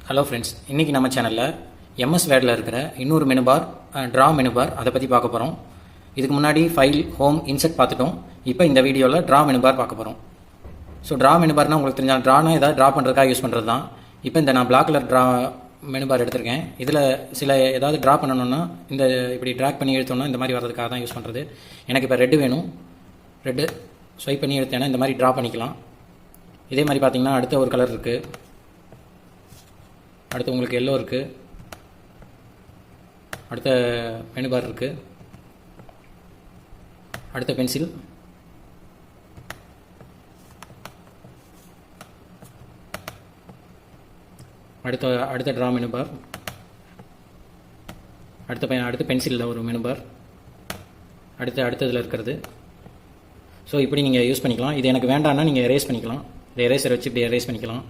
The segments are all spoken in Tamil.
ஹலோ ஃப்ரெண்ட்ஸ், இன்றைக்கி நம்ம சேனலில் எம்எஸ் வேர்டில் இருக்கிற இன்னொரு menu bar, draw menu bar, அதை பற்றி பார்க்க போகிறோம். இதுக்கு முன்னாடி ஃபைல், ஹோம், இன்செர்ட் பார்த்துட்டோம். இப்போ இந்த வீடியோவில் ட்ரா மெனு பார் பார்க்க போகிறோம். ஸோ ட்ரா மெனு பார்னால் உங்களுக்கு தெரிஞ்சால் ட்ரானா ஏதாவது ட்ரா பண்ணுறதுக்காக யூஸ் பண்ணுறது தான். இப்போ இந்த நான் black colour draw menu bar எடுத்திருக்கேன். இதில் சில ஏதாவது ட்ரா பண்ணணும்னா இந்த இப்படி ட்ராக் பண்ணி எடுத்தோம்னா இந்த மாதிரி வர்றதுக்காக தான் யூஸ் பண்ணுறது. எனக்கு இப்போ ரெட்டு வேணும். ரெட்டு ஸ்வைப் பண்ணி எடுத்தேன்னா இந்த மாதிரி ட்ரா பண்ணிக்கலாம். இதே மாதிரி பார்த்தீங்கன்னா அடுத்த ஒரு கலர் இருக்குது. அடுத்து உங்களுக்கு எல்லோ இருக்குது. அடுத்த மெனு பார் இருக்குது. அடுத்த பென்சில். அடுத்த ட்ரா மெனு பார். அடுத்த பென்சிலில் ஒரு மெனு பார். அடுத்ததில் இருக்கிறது. ஸோ இப்படி நீங்கள் யூஸ் பண்ணிக்கலாம். இது எனக்கு வேண்டாம்னா நீங்கள் எரேஸ் பண்ணிக்கலாம். இந்த எரேசர் வச்சு இப்படி எரேஸ் பண்ணிக்கலாம்.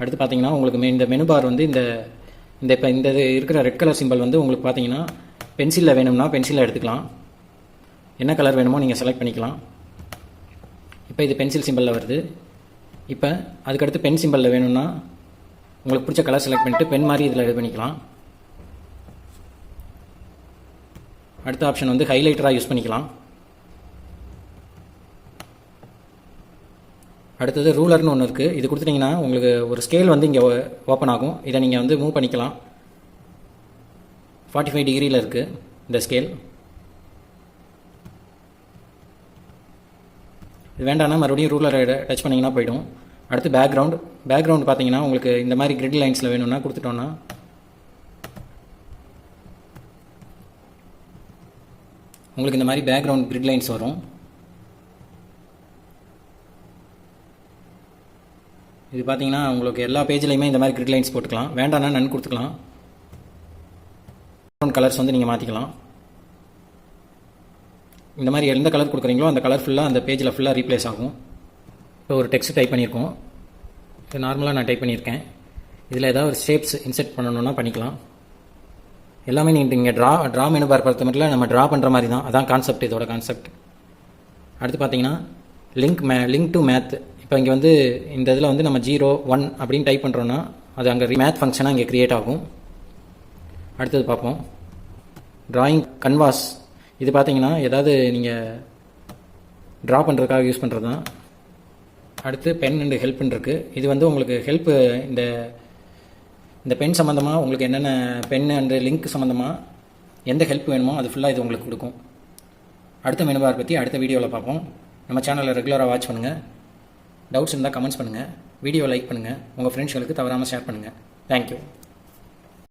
அடுத்து பார்த்தீங்கன்னா உங்களுக்கு இந்த மெனு பார் வந்து இப்போ இந்த இருக்கிற ரெட் கலர் சிம்பிள் வந்து உங்களுக்கு பார்த்தீங்கன்னா பென்சிலில் வேணும்னா பென்சிலில் எடுத்துக்கலாம். என்ன கலர் வேணுமோ நீங்கள் செலக்ட் பண்ணிக்கலாம். இப்போ இது பென்சில் சிம்பிளில் வருது. இப்போ அதுக்கடுத்து பென் சிம்பிளில் வேணும்னா உங்களுக்கு பிடிச்ச கலர் செலக்ட் பண்ணிவிட்டு பென் மாதிரி இதில் இது பண்ணிக்கலாம். அடுத்த ஆப்ஷன் வந்து ஹைலைட்டராக யூஸ் பண்ணிக்கலாம். அடுத்தது ரூலர்னு ஒன்று இருக்குது. இது கொடுத்துட்டிங்கன்னா உங்களுக்கு ஒரு ஸ்கேல் வந்து இங்கே ஓப்பன் ஆகும். இதை நீங்கள் வந்து மூவ் பண்ணிக்கலாம். 45 டிகிரியில் இருக்குது இந்த ஸ்கேல். இது வேண்டாம்னா மறுபடியும் ரூலரை டச் பண்ணிங்கன்னா போய்டும். அடுத்து பேக்ரவுண்ட் பார்த்தீங்கன்னா உங்களுக்கு இந்த மாதிரி கிரிட் லைன்ஸில் வேணும்னா கொடுத்துட்டோன்னா உங்களுக்கு இந்த மாதிரி பேக்ரவுண்ட் கிரிட் லைன்ஸ் வரும். இது பார்த்தீங்கன்னா உங்களுக்கு எல்லா பேஜ்லையுமே இந்த மாதிரி கிரிட் லைன்ஸ் போட்டுக்கலாம். வேண்டாம்னா நன் கொடுத்துக்கலாம். கலர்ஸ் வந்து நீங்கள் மாற்றிக்கலாம். இந்த மாதிரி எந்த கலர் கொடுக்குறீங்களோ அந்த கலர் ஃபுல்லாக அந்த பேஜில் ஃபுல்லாக ரீப்ளேஸ் ஆகும். இப்போ ஒரு டெக்ஸ்ட் டைப் பண்ணியிருக்கோம். இது நார்மலாக நான் டைப் பண்ணியிருக்கேன். இதில் ஏதாவது ஒரு ஷேப்ஸ் இன்செர்ட் பண்ணணுன்னா பண்ணிக்கலாம். எல்லாமே நீங்கள் ட்ரா மெனு பார் பொறுத்த மட்டும் நம்ம ட்ரா பண்ணுற மாதிரி தான். அதான் கான்செப்ட், இதோட கான்செப்ட். அடுத்து பார்த்தீங்கன்னா லிங்க் டு மேத். இப்போ இங்கே வந்து இந்த இதில் வந்து நம்ம 0, 1 அப்படின்னு டைப் பண்ணுறோன்னா அது அங்கே மேத் ஃபங்க்ஷனாக இங்கே க்ரியேட் ஆகும். அடுத்தது பார்ப்போம். Drawing canvas. இது பார்த்தீங்கன்னா ஏதாவது நீங்கள் ட்ரா பண்ணுறதுக்காக யூஸ் பண்ணுறது தான். அடுத்து பென் அண்டு ஹெல்ப்னு இருக்குது. இது வந்து உங்களுக்கு ஹெல்ப்பு இந்த பென் சம்மந்தமாக உங்களுக்கு என்னென்ன பென் அண்டு லிங்க் சம்மந்தமாக எந்த ஹெல்ப் வேணுமோ அது ஃபுல்லாக இது உங்களுக்கு கொடுக்கும். அடுத்த மெனு பார் பற்றி அடுத்த வீடியோவில் பார்ப்போம். நம்ம சேனலில் ரெகுலராக வாட்ச் பண்ணுங்கள். டவுட்ஸ் இருந்தால் கமெண்ட்ஸ் பண்ணுங்கள். வீடியோ லைக் பண்ணுங்கள். உங்கள் ஃப்ரெண்ட்ஸ்களுக்கு தவறாமல் ஷேர் பண்ணுங்கள். தேங்க்யூ.